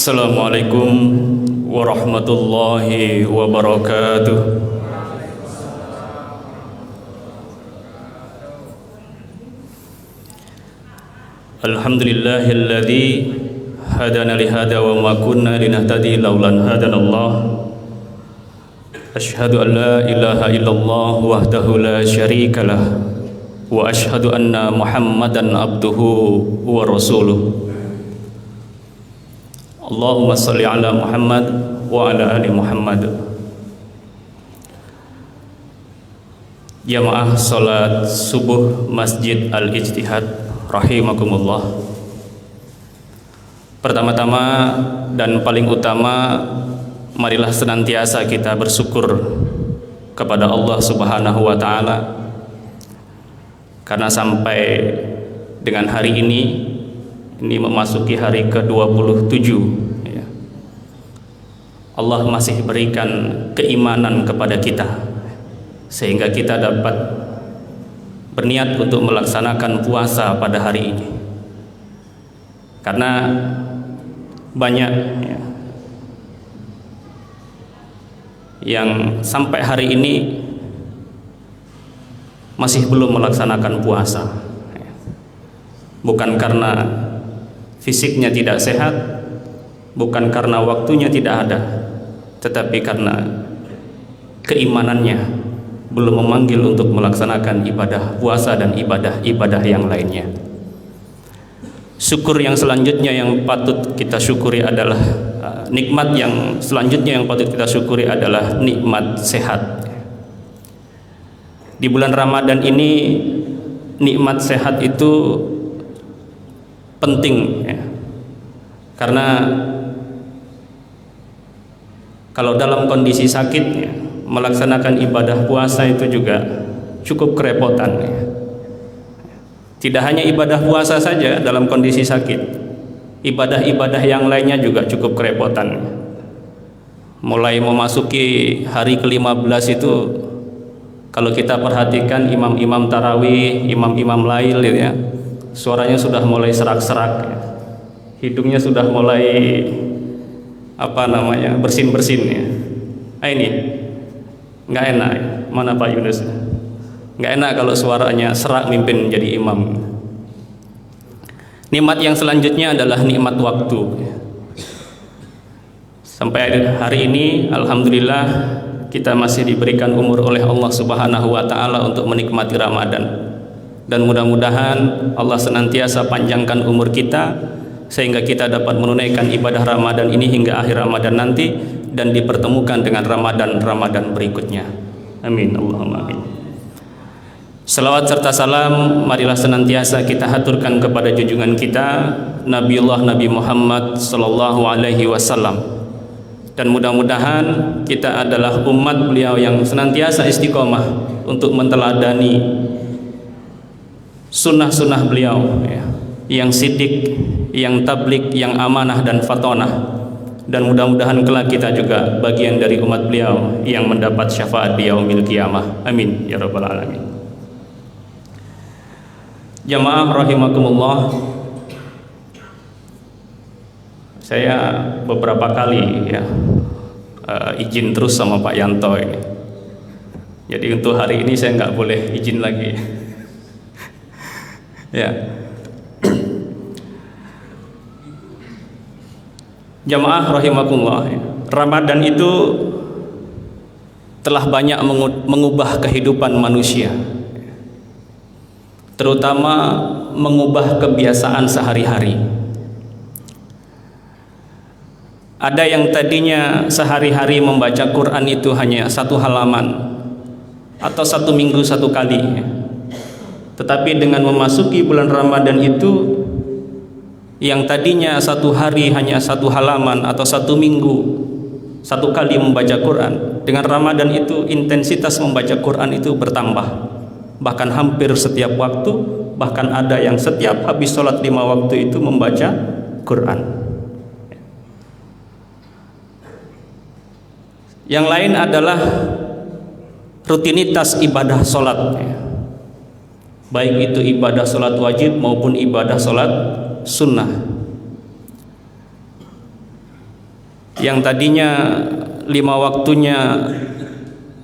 Assalamualaikum warahmatullahi wabarakatuh. Alhamdulillahilladzi hadana lihada wa ma kunna linahtadi laulan hadanallah. Asyhadu an la ilaha illallah wahdahu la syarikalah wa asyhadu anna Muhammadan abduhu wa rasuluh. Allahumma salli ala Muhammad wa ala ali Muhammad. Jamaah salat subuh Masjid Al-Ijtihad rahimakumullah. Pertama-tama dan paling utama, marilah senantiasa kita bersyukur kepada Allah Subhanahu wa taala karena sampai dengan hari ini memasuki hari ke-27 ya. Allah masih berikan keimanan kepada kita sehingga kita dapat berniat untuk melaksanakan puasa pada hari ini. Karena banyak ya, yang sampai hari ini masih belum melaksanakan puasa, bukan karena fisiknya tidak sehat, bukan karena waktunya tidak ada, tetapi karena keimanannya belum memanggil untuk melaksanakan ibadah puasa dan ibadah-ibadah yang lainnya. Syukur yang selanjutnya yang patut kita syukuri adalah nikmat yang selanjutnya yang patut kita syukuri adalah nikmat sehat. Di bulan Ramadan ini nikmat sehat itu penting ya. Karena kalau dalam kondisi sakit ya, melaksanakan ibadah puasa itu juga cukup kerepotan ya. Tidak hanya ibadah puasa saja dalam kondisi sakit, ibadah-ibadah yang lainnya juga cukup kerepotan. Mulai memasuki hari ke-15 itu, kalau kita perhatikan imam-imam tarawih, imam-imam lail ya, suaranya sudah mulai serak-serak ya. Hidungnya sudah mulai bersin-bersin ya. Ini nggak enak ya. Mana Pak Yunus? Nggak enak kalau suaranya serak mimpin jadi imam. Nikmat yang selanjutnya adalah nikmat waktu. Sampai hari ini alhamdulillah kita masih diberikan umur oleh Allah Subhanahu wa taala untuk menikmati Ramadan. Dan mudah-mudahan Allah senantiasa panjangkan umur kita sehingga kita dapat menunaikan ibadah Ramadan ini hingga akhir Ramadan nanti dan dipertemukan dengan Ramadan berikutnya. Amin Allahumma amin. Salawat serta salam marilah senantiasa kita haturkan kepada junjungan kita Nabiullah Nabi Muhammad sallallahu alaihi wasallam. Dan mudah-mudahan kita adalah umat beliau yang senantiasa istiqomah untuk menteladani sunnah-sunnah beliau ya, yang sidik, yang tablik, yang amanah dan fatonah. Dan mudah-mudahan kelak kita juga bagian dari umat beliau yang mendapat syafaat di yaumil qiyamah. Amin ya rabbal alamin. Jamaah rahimakumullah, saya beberapa kali ya izin terus sama Pak Yanto ini. Jadi untuk hari ini saya nggak boleh izin lagi. Ya. Jamaah rahimakumullah, Ramadan itu telah banyak mengubah kehidupan manusia, terutama mengubah kebiasaan sehari-hari. Ada yang tadinya sehari-hari membaca Quran itu hanya 1 halaman atau 1 minggu 1 kali, tetapi dengan memasuki bulan Ramadan itu yang tadinya 1 hari hanya 1 halaman atau 1 minggu 1 kali membaca Quran, dengan Ramadan itu intensitas membaca Quran itu bertambah, bahkan hampir setiap waktu, bahkan ada yang setiap habis sholat 5 waktu itu membaca Quran. Yang lain adalah rutinitas ibadah sholat, baik itu ibadah sholat wajib maupun ibadah sholat sunnah. yang tadinya 5 waktunya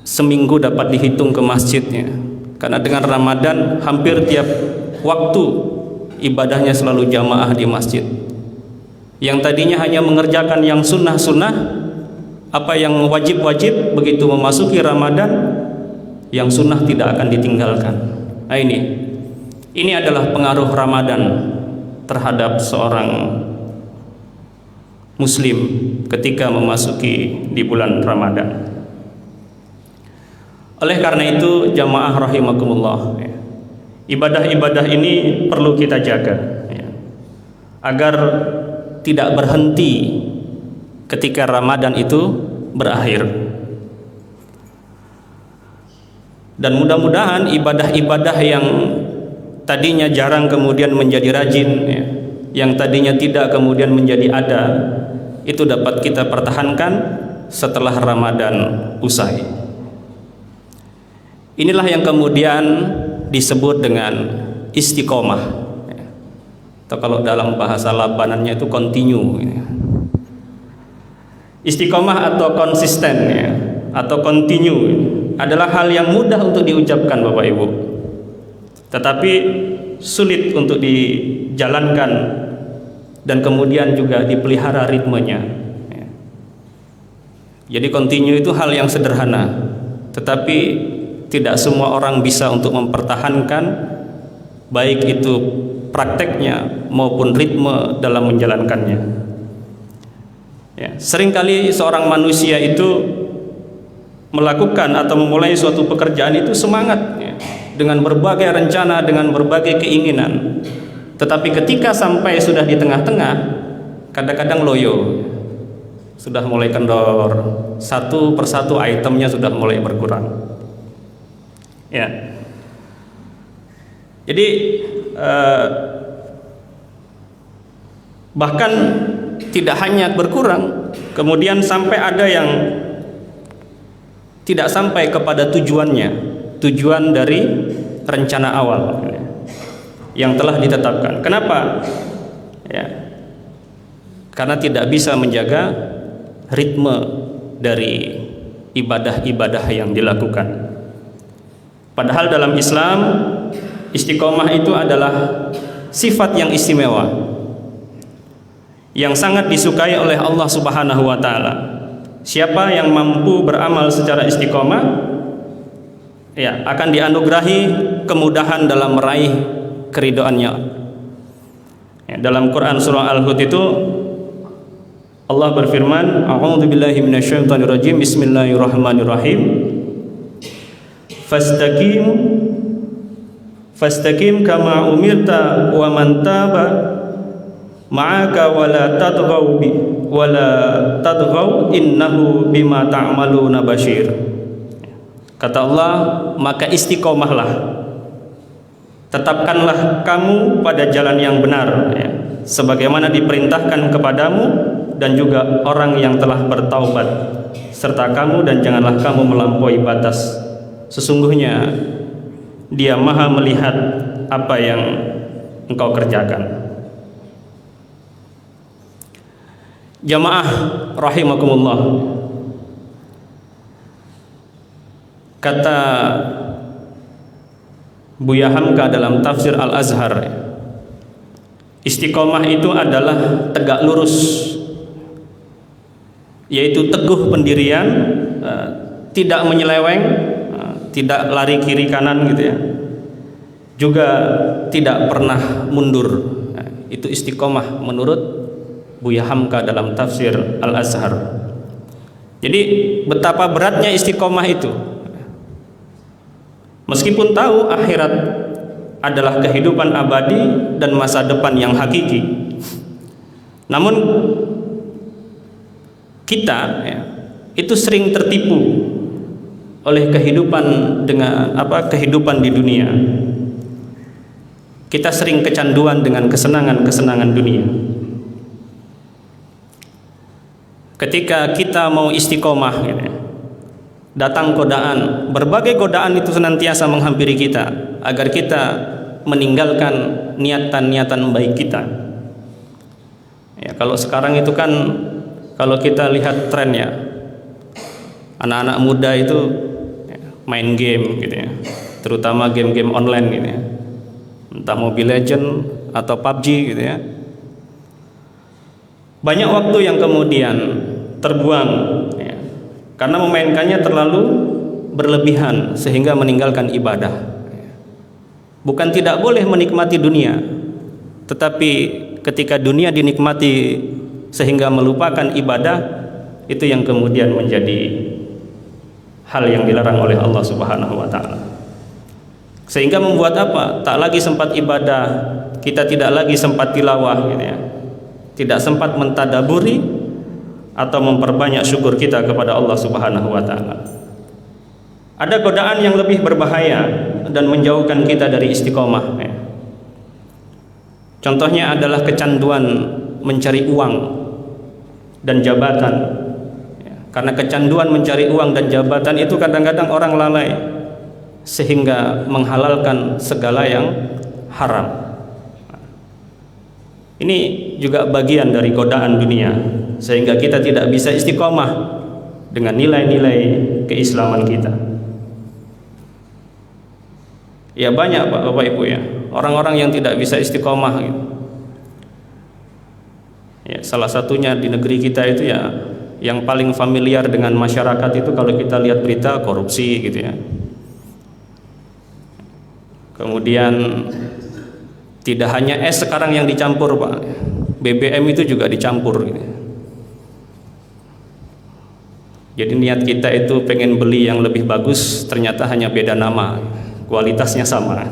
seminggu dapat dihitung ke masjidnya, karena dengan Ramadan hampir tiap waktu ibadahnya selalu jamaah di masjid. Yang tadinya hanya mengerjakan yang sunnah-sunnah, apa yang wajib-wajib, begitu memasuki Ramadan yang sunnah tidak akan ditinggalkan. Nah, ini adalah pengaruh Ramadan terhadap seorang muslim ketika memasuki di bulan Ramadan. Oleh karena itu, jamaah rahimakumullah, ibadah-ibadah ini perlu kita jaga, agar tidak berhenti ketika Ramadan itu berakhir. Dan mudah-mudahan ibadah-ibadah yang tadinya jarang kemudian menjadi rajin, yang tadinya tidak kemudian menjadi ada, itu dapat kita pertahankan setelah Ramadan usai. Inilah yang kemudian disebut dengan istiqomah, atau kalau dalam bahasa Labanannya itu continue. Istiqomah atau konsisten, atau continue adalah hal yang mudah untuk diucapkan Bapak Ibu, tetapi sulit untuk dijalankan dan kemudian juga dipelihara ritmenya. Jadi continue itu hal yang sederhana, tetapi tidak semua orang bisa untuk mempertahankan, baik itu prakteknya maupun ritme dalam menjalankannya. Seringkali seorang manusia itu melakukan atau memulai suatu pekerjaan itu semangat, dengan berbagai rencana, dengan berbagai keinginan, tetapi ketika sampai sudah di tengah-tengah, kadang-kadang loyo, sudah mulai kendor, satu persatu itemnya sudah mulai berkurang. Jadi bahkan tidak hanya berkurang, kemudian sampai ada yang tidak sampai kepada tujuan dari rencana awal yang telah ditetapkan. Kenapa? Karena tidak bisa menjaga ritme dari ibadah-ibadah yang dilakukan. Padahal dalam Islam, istiqomah itu adalah sifat yang istimewa, yang sangat disukai oleh Allah Subhanahu wa Ta'ala. Siapa yang mampu beramal secara istiqomah, akan dianugerahi kemudahan dalam meraih keridhaannya. Dalam Quran surah Al-Hud itu Allah berfirman, A'udzubillahi minasyaitonirrajim, Bismillahirrahmanirrahim. Fastaqim kama umirta wa man taba ma'aka wala tadghaw innahu bima ta'maluna basyir. Kata Allah, maka istiqomahlah, tetapkanlah kamu pada jalan yang benar, sebagaimana diperintahkan kepadamu dan juga orang yang telah bertaubat, serta kamu, dan janganlah kamu melampaui batas. Sesungguhnya Dia Maha melihat apa yang engkau kerjakan. Jamaah rahimakumullah, kata Buya Hamka dalam tafsir Al-Azhar, istiqomah itu adalah tegak lurus, yaitu teguh pendirian, tidak menyeleweng, tidak lari kiri kanan gitu, juga tidak pernah mundur. Itu istiqomah menurut Buya Hamka dalam tafsir Al-Azhar. Jadi betapa beratnya istiqomah itu. Meskipun tahu akhirat adalah kehidupan abadi dan masa depan yang hakiki, namun kita itu sering tertipu oleh kehidupan kehidupan di dunia. Kita sering kecanduan dengan kesenangan-kesenangan dunia. Ketika kita mau istiqomah, datang godaan, berbagai godaan itu senantiasa menghampiri kita agar kita meninggalkan niatan-niatan baik kita. Kalau sekarang itu kan kalau kita lihat trennya, anak-anak muda itu main game gitu ya, terutama game-game online gitu ya, entah Mobile Legend atau PUBG gitu ya. Banyak waktu yang kemudian terbuang ya, karena memainkannya terlalu berlebihan sehingga meninggalkan ibadah. Bukan tidak boleh menikmati dunia, tetapi ketika dunia dinikmati sehingga melupakan ibadah, itu yang kemudian menjadi hal yang dilarang oleh Allah Subhanahu wa taala. Sehingga membuat apa? Tak lagi sempat ibadah, kita tidak lagi sempat tilawah gitu ya. Tidak sempat mentadaburi atau memperbanyak syukur kita kepada Allah Subhanahu wa taala. Ada godaan yang lebih berbahaya dan menjauhkan kita dari istiqomah ya. Contohnya adalah kecanduan mencari uang dan jabatan ya. Karena kecanduan mencari uang dan jabatan itu kadang-kadang orang lalai sehingga menghalalkan segala yang haram. Ini juga bagian dari godaan dunia, sehingga kita tidak bisa istiqomah dengan nilai-nilai keislaman kita. Ya banyak Bapak Ibu ya, orang-orang yang tidak bisa istiqomah gitu. Ya, salah satunya di negeri kita itu ya, yang paling familiar dengan masyarakat itu kalau kita lihat berita korupsi gitu ya. Kemudian tidak hanya es sekarang yang dicampur Pak, BBM itu juga dicampur gitu. Jadi niat kita itu pengen beli yang lebih bagus, ternyata hanya beda nama, kualitasnya sama.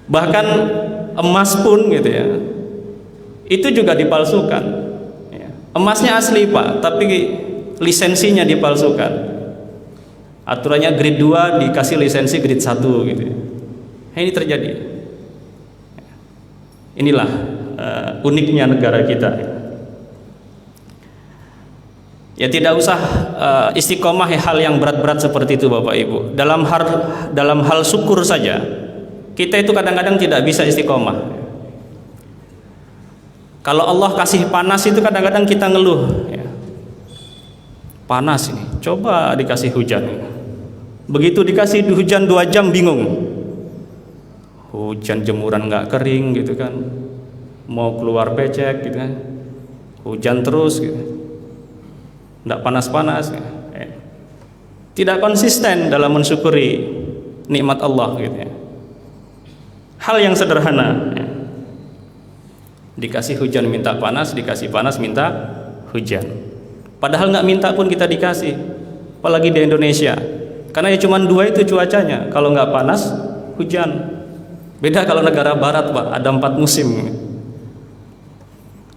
Bahkan emas pun gitu ya, itu juga dipalsukan ya. Emasnya asli Pak, tapi lisensinya dipalsukan. Aturannya grade 2 dikasih lisensi grade 1 gitu. Nah, ini terjadi. Inilah uniknya negara kita. Ya tidak usah istiqomah hal yang berat-berat seperti itu Bapak Ibu. Dalam hal syukur saja, kita itu kadang-kadang tidak bisa istiqomah. Kalau Allah kasih panas itu kadang-kadang kita ngeluh ya. Panas ini, coba dikasih hujan. Begitu dikasih hujan 2 jam bingung. Hujan jemuran nggak kering gitu kan, mau keluar becek gitu kan, hujan terus gitu, nggak panas-panas, tidak konsisten dalam mensyukuri nikmat Allah gitu ya. Hal yang sederhana ya. Dikasih hujan minta panas, dikasih panas minta hujan, padahal nggak minta pun kita dikasih, apalagi di Indonesia. Karena ya cuma 2 itu cuacanya, kalau nggak panas hujan. Beda kalau negara barat Pak, ada 4 musim.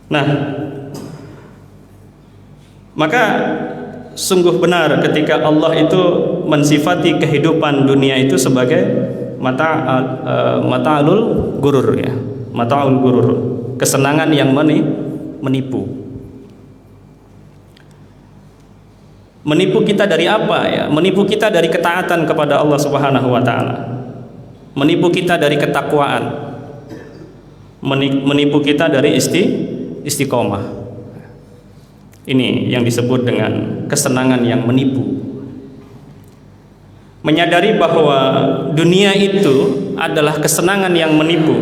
Nah, maka sungguh benar ketika Allah itu mensifati kehidupan dunia itu sebagai mata'alul gurur ya, mata'ul gurur, kesenangan yang menipu. Menipu kita dari apa ya? Menipu kita dari ketaatan kepada Allah Subhanahu wa taala. Menipu kita dari ketakwaan. Menipu kita dari istiqomah. Ini yang disebut dengan kesenangan yang menipu. Menyadari bahwa dunia itu adalah kesenangan yang menipu.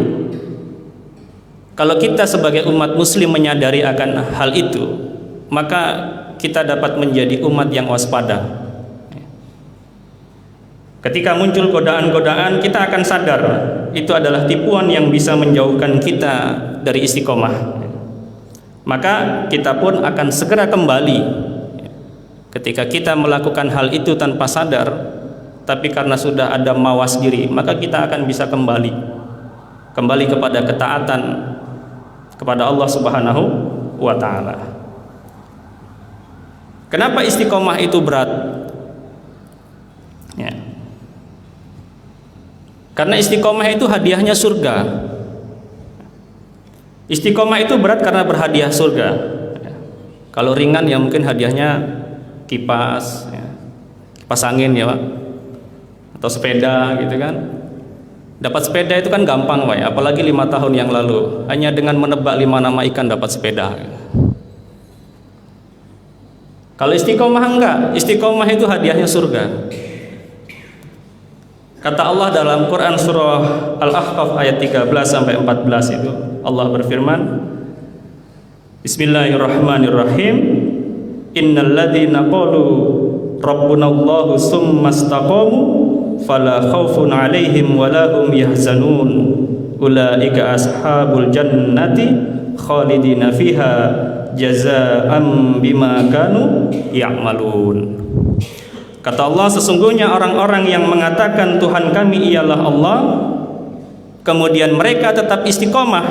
Kalau kita sebagai umat muslim menyadari akan hal itu, maka kita dapat menjadi umat yang waspada. Ketika muncul godaan-godaan, kita akan sadar itu adalah tipuan yang bisa menjauhkan kita dari istiqomah. Maka kita pun akan segera kembali. Ketika kita melakukan hal itu tanpa sadar, tapi karena sudah ada mawas diri, maka kita akan bisa kembali kepada ketaatan kepada Allah Subhanahu wa taala. Kenapa istiqomah itu berat? Ya. Karena istiqomah itu hadiahnya surga. Istiqomah itu berat karena berhadiah surga. Ya. Kalau ringan ya mungkin hadiahnya kipas, ya. Kipas angin ya Pak, atau sepeda gitu kan. Dapat sepeda itu kan gampang Pak ya, apalagi 5 tahun yang lalu. Hanya dengan menebak 5 nama ikan dapat sepeda. Kalau istiqomah enggak, istiqomah itu hadiahnya surga. Kata Allah dalam Quran surah Al-Ahqaf ayat 13 sampai 14 itu, Allah berfirman, Bismillahirrahmanirrahim. Innal ladzina qalu rabbunallahu tsumma istaqamu fala khaufun 'alaihim wala hum yahzanun. Ulaika ashabul jannati khalidina fiha jazaa'an bima kanu ya'malun. Kata Allah, sesungguhnya orang-orang yang mengatakan Tuhan kami ialah Allah, kemudian mereka tetap istiqomah,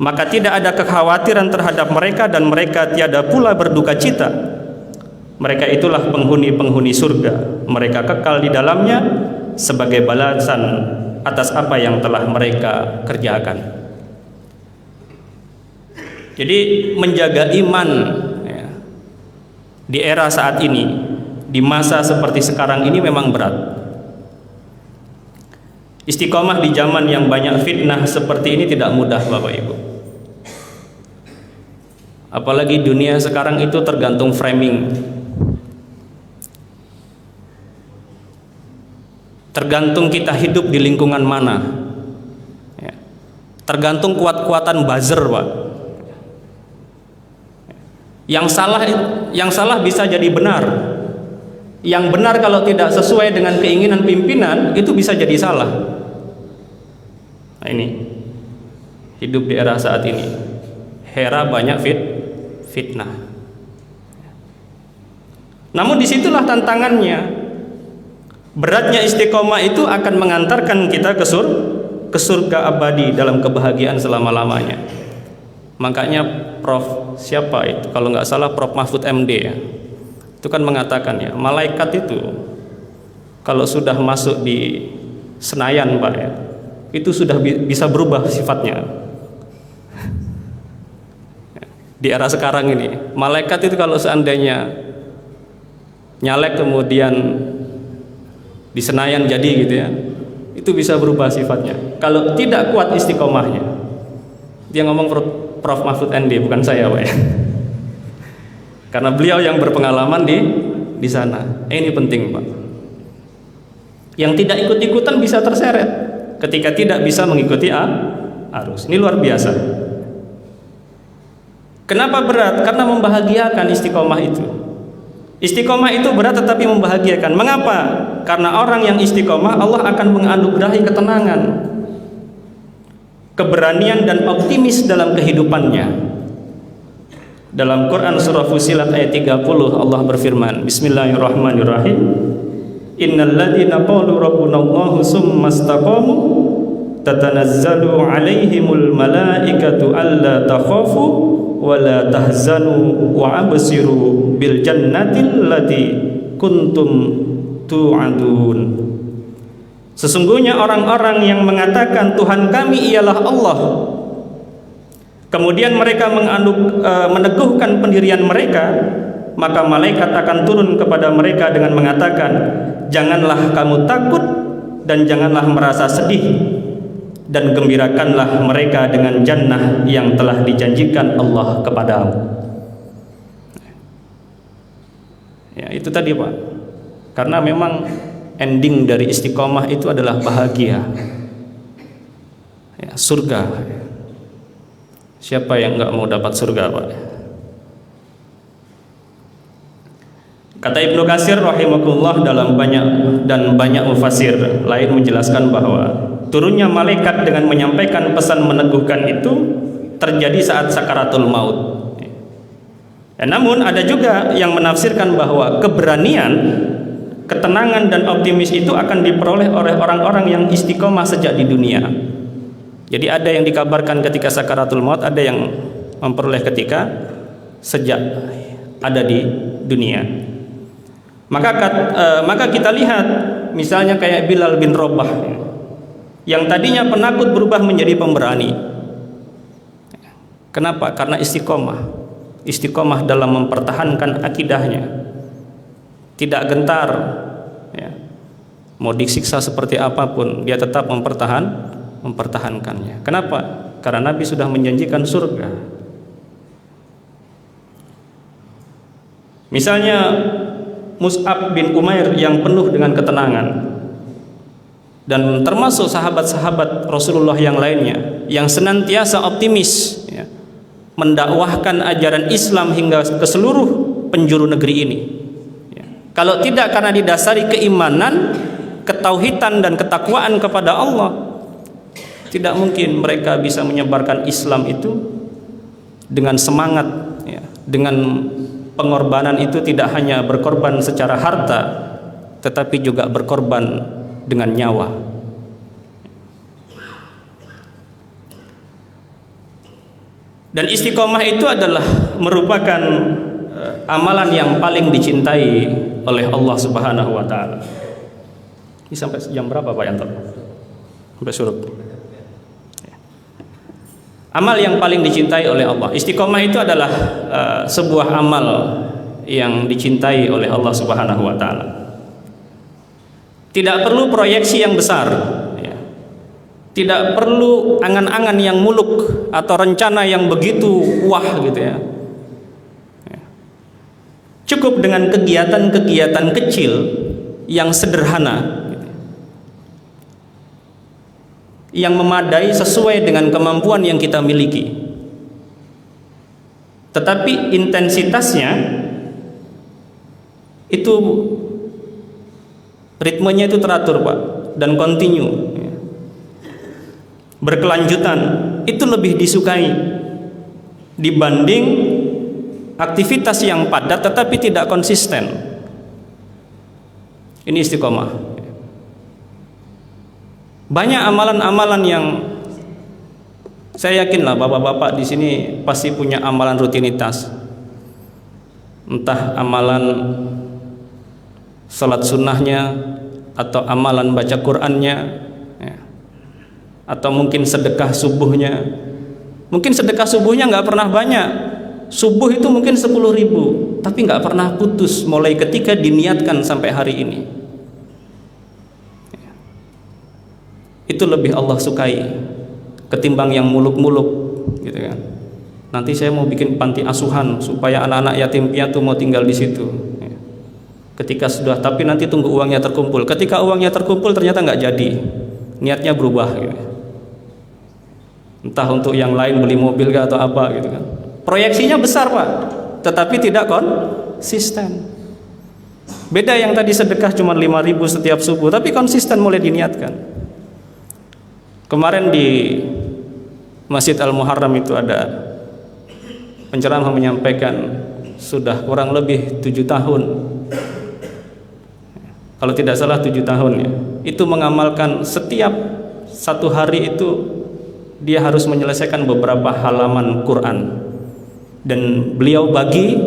maka tidak ada kekhawatiran terhadap mereka dan mereka tiada pula berduka cita. Mereka itulah penghuni-penghuni surga, mereka kekal di dalamnya sebagai balasan atas apa yang telah mereka kerjakan. Jadi menjaga iman ya, di era saat ini, di masa seperti sekarang ini memang berat. Istiqomah di zaman yang banyak fitnah seperti ini tidak mudah Bapak Ibu. Apalagi dunia sekarang itu tergantung framing, tergantung kita hidup di lingkungan mana ya. Tergantung kuat-kuatan buzzer Pak. Yang salah bisa jadi benar. Yang benar kalau tidak sesuai dengan keinginan pimpinan itu bisa jadi salah. Nah ini hidup di era saat ini, era banyak fitnah. Namun disitulah tantangannya. Beratnya istiqomah itu akan mengantarkan kita ke surga abadi dalam kebahagiaan selama-lamanya. Makanya Prof siapa itu? Kalau nggak salah Prof Mahfud MD ya. Itu kan mengatakan ya, malaikat itu kalau sudah masuk di Senayan Pak ya, itu sudah bisa berubah sifatnya. Di era sekarang ini, malaikat itu kalau seandainya nyalek kemudian di Senayan jadi gitu ya, itu bisa berubah sifatnya. Kalau tidak kuat istiqomahnya, dia ngomong Prof Mahfud MD, bukan saya Pak ya. Karena beliau yang berpengalaman di sana. Ini penting Pak. Yang tidak ikut-ikutan bisa terseret ketika tidak bisa mengikuti arus. Ini luar biasa. Kenapa berat? Karena membahagiakan istiqomah itu. Istiqomah itu berat tetapi membahagiakan. Mengapa? Karena orang yang istiqomah Allah akan menganugerahi ketenangan, keberanian dan optimis dalam kehidupannya. Dalam Quran surah Fussilat ayat 30 Allah berfirman, Bismillahirrahmanirrahim. Innal ladzina qalu rabbunallahu tsumma istaqamu tatanazzalu 'alaihimul malaikatu alla takhafu wa la tahzanu wa absiru bil jannatil lati kuntum tu'adun. Sesungguhnya orang-orang yang mengatakan Tuhan kami ialah Allah, kemudian mereka meneguhkan pendirian mereka, maka malaikat akan turun kepada mereka dengan mengatakan, janganlah kamu takut dan janganlah merasa sedih, dan gembirakanlah mereka dengan jannah yang telah dijanjikan Allah kepadamu. Ya, itu tadi Pak. Karena memang ending dari istiqomah itu adalah bahagia, ya, surga. Siapa yang nggak mau dapat surga Pak? Kata Ibnu Katsir rahimahullah dalam banyak mufassir lain menjelaskan bahwa turunnya malaikat dengan menyampaikan pesan meneguhkan itu terjadi saat sakaratul maut. Ya, namun ada juga yang menafsirkan bahwa keberanian, ketenangan dan optimis itu akan diperoleh oleh orang-orang yang istiqomah sejak di dunia. Jadi ada yang dikabarkan ketika sakaratul maut, ada yang memperoleh ketika sejak ada di dunia. Maka kita lihat misalnya kayak Bilal bin Rabah yang tadinya penakut berubah menjadi pemberani. Kenapa? Karena istiqomah dalam mempertahankan akidahnya, tidak gentar ya, mau disiksa seperti apapun, dia tetap mempertahankannya. Kenapa? Karena Nabi sudah menjanjikan surga. Misalnya Mus'ab bin Umair yang penuh dengan ketenangan, dan termasuk sahabat-sahabat Rasulullah yang lainnya yang senantiasa optimis, ya, mendakwahkan ajaran Islam hingga ke seluruh penjuru negeri ini, ya. Kalau tidak karena didasari keimanan, ketauhidan dan ketakwaan kepada Allah, tidak mungkin mereka bisa menyebarkan Islam itu dengan semangat, ya, dengan pengorbanan itu tidak hanya berkorban secara harta, tetapi juga berkorban dengan nyawa. Dan istiqomah itu adalah merupakan amalan yang paling dicintai oleh Allah Subhanahu wa taala. Ini sampai jam berapa Pak Yanto? Sampai surut. Amal yang paling dicintai oleh Allah. Istiqomah itu adalah sebuah amal yang dicintai oleh Allah Subhanahu wa taala. Tidak perlu proyeksi yang besar, ya. Tidak perlu angan-angan yang muluk atau rencana yang begitu wah gitu ya. Cukup dengan kegiatan-kegiatan kecil yang sederhana, yang memadai sesuai dengan kemampuan yang kita miliki, tetapi intensitasnya itu, ritmenya itu teratur Pak, dan kontinu, berkelanjutan. Itu lebih disukai dibanding aktivitas yang padat tetapi tidak konsisten. Ini istiqomah. Banyak amalan-amalan yang saya yakin lah bapak-bapak di sini pasti punya amalan rutinitas. Entah amalan salat sunnahnya, atau amalan baca Qur'annya, ya, atau mungkin sedekah subuhnya. Mungkin sedekah subuhnya nggak pernah banyak. Subuh itu mungkin 10.000, tapi nggak pernah putus mulai ketika diniatkan sampai hari ini. Itu lebih Allah sukai ketimbang yang muluk-muluk gitu kan. Nanti saya mau bikin panti asuhan supaya anak-anak yatim piatu mau tinggal di situ. Ketika sudah, tapi nanti tunggu uangnya terkumpul. Ketika uangnya terkumpul ternyata nggak jadi, niatnya berubah gitu. Entah untuk yang lain beli mobil atau apa gitu kan. Proyeksinya besar Pak, tetapi tidak konsisten. Beda yang tadi sedekah cuma 5.000 setiap subuh, tapi konsisten mulai diniatkan. Kemarin di Masjid Al-Muharram itu ada penceramah menyampaikan sudah kurang lebih 7 tahun, kalau tidak salah 7 tahun ya, itu mengamalkan setiap satu hari itu dia harus menyelesaikan beberapa halaman Quran, dan beliau bagi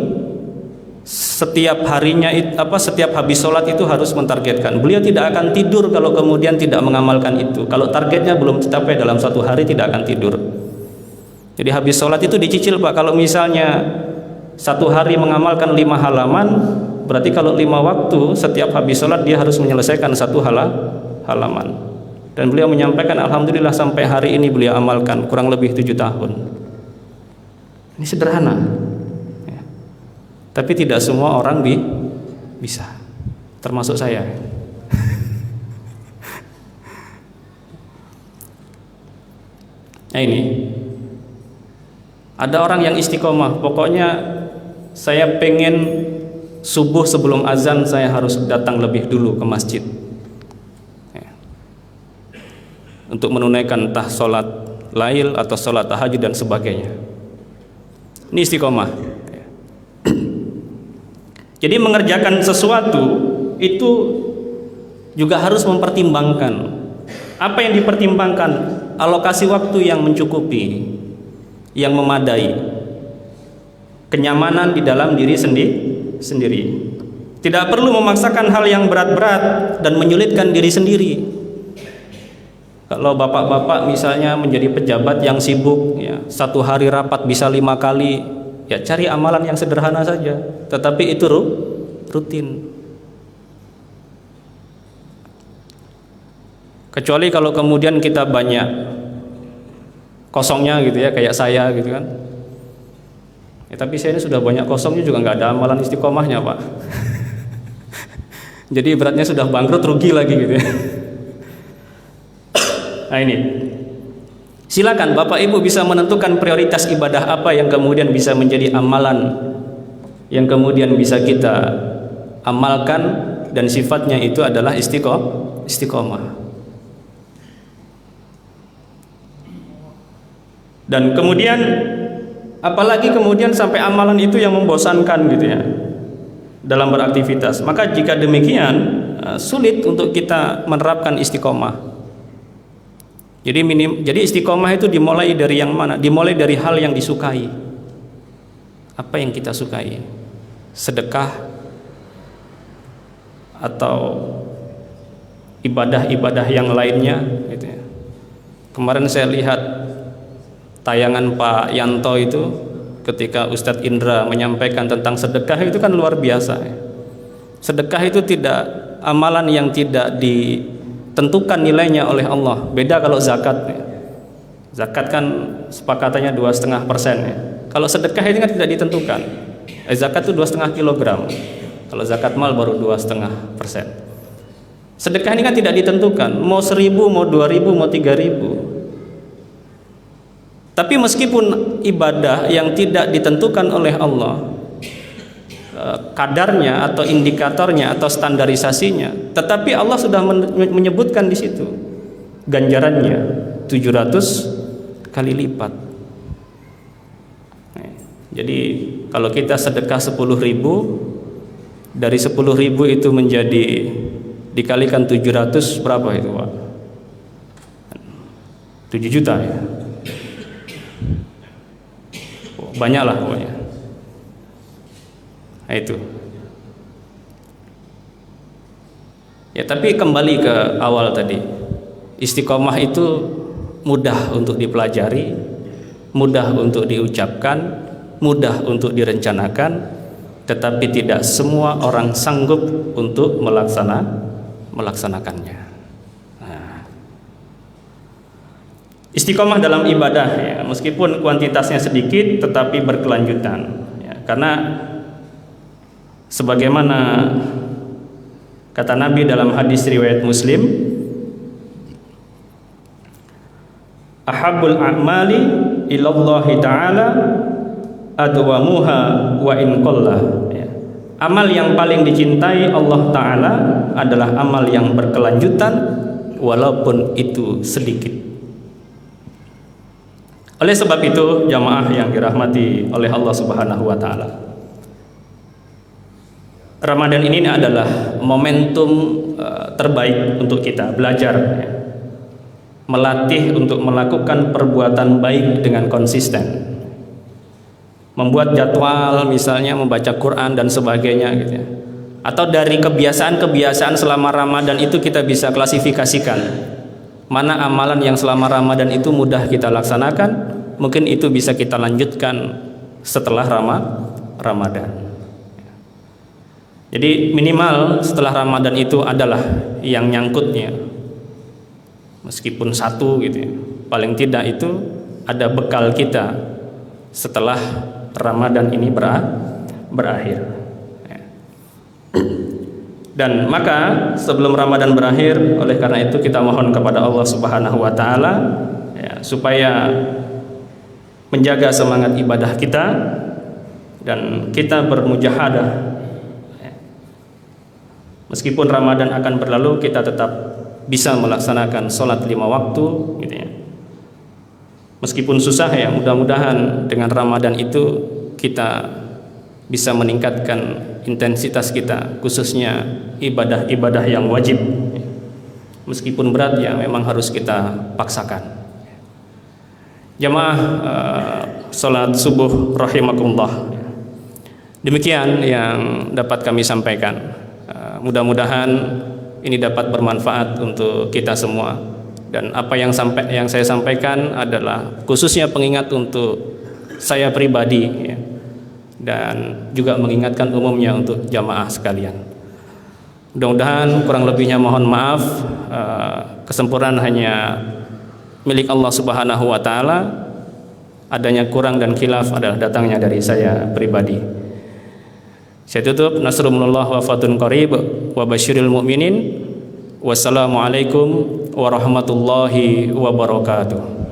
setiap harinya setiap habis sholat itu harus mentargetkan. Beliau tidak akan tidur kalau kemudian tidak mengamalkan itu. Kalau targetnya belum tercapai dalam satu hari tidak akan tidur. Jadi habis sholat itu dicicil Pak. Kalau misalnya satu hari mengamalkan 5 halaman, berarti kalau 5 waktu setiap habis sholat dia harus menyelesaikan satu halaman. Dan beliau menyampaikan alhamdulillah sampai hari ini beliau amalkan kurang lebih 7 tahun. Ini sederhana ya. Tapi tidak semua orang bisa, termasuk saya. Nah ini ada orang yang istiqomah, pokoknya saya pengen subuh sebelum azan saya harus datang lebih dulu ke masjid ya, untuk menunaikan entah sholat lail atau sholat tahajud dan sebagainya. Ini istiqomah ya. Jadi mengerjakan sesuatu itu juga harus mempertimbangkan. Apa yang dipertimbangkan? Alokasi waktu yang mencukupi, yang memadai, kenyamanan di dalam diri sendiri. Tidak perlu memaksakan hal yang berat-berat dan menyulitkan diri sendiri. Kalau bapak-bapak misalnya menjadi pejabat yang sibuk ya, satu hari rapat bisa 5 kali, ya cari amalan yang sederhana saja, tetapi itu rutin. Kecuali kalau kemudian kita banyak kosongnya gitu ya, kayak saya gitu kan. Ya, tapi saya ini sudah banyak kosongnya juga nggak ada amalan istiqomahnya Pak. Jadi beratnya sudah bangkrut, rugi lagi gitu ya. Nah ini, silakan Bapak Ibu bisa menentukan prioritas ibadah apa yang kemudian bisa menjadi amalan yang kemudian bisa kita amalkan dan sifatnya itu adalah istiqomah. Dan kemudian apalagi kemudian sampai amalan itu yang membosankan gitu ya dalam beraktivitas. Maka jika demikian sulit untuk kita menerapkan istiqomah. Jadi istiqomah itu dimulai dari yang mana? Dimulai dari hal yang disukai. Apa yang kita sukai? Sedekah atau ibadah-ibadah yang lainnya gitu ya. Kemarin saya lihat tayangan Pak Yanto itu ketika Ustadz Indra menyampaikan tentang sedekah, itu kan luar biasa ya. Sedekah itu tidak amalan yang tidak ditentukan nilainya oleh Allah. Beda kalau zakat ya. Zakat kan sepakatannya 2,5% ya. Kalau sedekah ini kan tidak ditentukan. Zakat itu 2,5 kilogram. Kalau zakat mal baru 2,5%. Sedekah ini kan tidak ditentukan, mau 1.000, mau 2.000, mau 3.000. Tapi meskipun ibadah yang tidak ditentukan oleh Allah kadarnya atau indikatornya atau standarisasinya, tetapi Allah sudah menyebutkan di situ ganjarannya 700 kali lipat. Jadi kalau kita sedekah 10.000, dari 10.000 itu menjadi dikalikan 700 berapa itu Pak? 7 juta ya. Banyak lah pokoknya. Nah, itu. Ya tapi kembali ke awal tadi, istiqomah itu mudah untuk dipelajari, mudah untuk diucapkan, mudah untuk direncanakan, tetapi tidak semua orang sanggup untuk melaksanakannya. Istiqomah dalam ibadah ya, meskipun kuantitasnya sedikit tetapi berkelanjutan ya, karena sebagaimana kata Nabi dalam hadis riwayat Muslim, ahabbul a'mali ilallahi ta'ala adwamuha wa in qalla ya. Amal yang paling dicintai Allah Ta'ala adalah amal yang berkelanjutan walaupun itu sedikit. Oleh sebab itu jamaah yang dirahmati oleh Allah Subhanahu wa taala, Ramadan ini adalah momentum terbaik untuk kita belajar ya. Melatih untuk melakukan perbuatan baik dengan konsisten. Membuat jadwal misalnya membaca Quran dan sebagainya gitu ya. Atau dari kebiasaan-kebiasaan selama Ramadan itu kita bisa klasifikasikan. Mana amalan yang selama Ramadan itu mudah kita laksanakan, mungkin itu bisa kita lanjutkan setelah Ramadan. Jadi minimal setelah Ramadan itu adalah yang nyangkutnya, meskipun satu gitu ya. Paling tidak itu ada bekal kita setelah Ramadan ini berakhir. Dan maka sebelum Ramadan berakhir, oleh karena itu kita mohon kepada Allah Subhanahu wa taala ya, supaya menjaga semangat ibadah kita dan kita bermujahadah ya. Meskipun Ramadan akan berlalu, kita tetap bisa melaksanakan sholat 5 waktu gitu ya. Meskipun susah ya, mudah-mudahan dengan Ramadan itu kita bisa meningkatkan intensitas kita, khususnya ibadah-ibadah yang wajib. Meskipun berat ya, memang harus kita paksakan. Jamaah salat subuh rahimakumullah. Demikian yang dapat kami sampaikan. Mudah-mudahan ini dapat bermanfaat untuk kita semua. Dan apa yang saya sampaikan adalah khususnya pengingat untuk saya pribadi ya, dan juga mengingatkan umumnya untuk jamaah sekalian. Mudah-mudahan kurang lebihnya mohon maaf. Kesempurnaan hanya milik Allah Subhanahu wa taala. Adanya kurang dan khilaf adalah datangnya dari saya pribadi. Saya tutup, nasrullah wa fatun qarib wa basyiril mu'minin. Wassalamualaikum warahmatullahi wabarakatuh.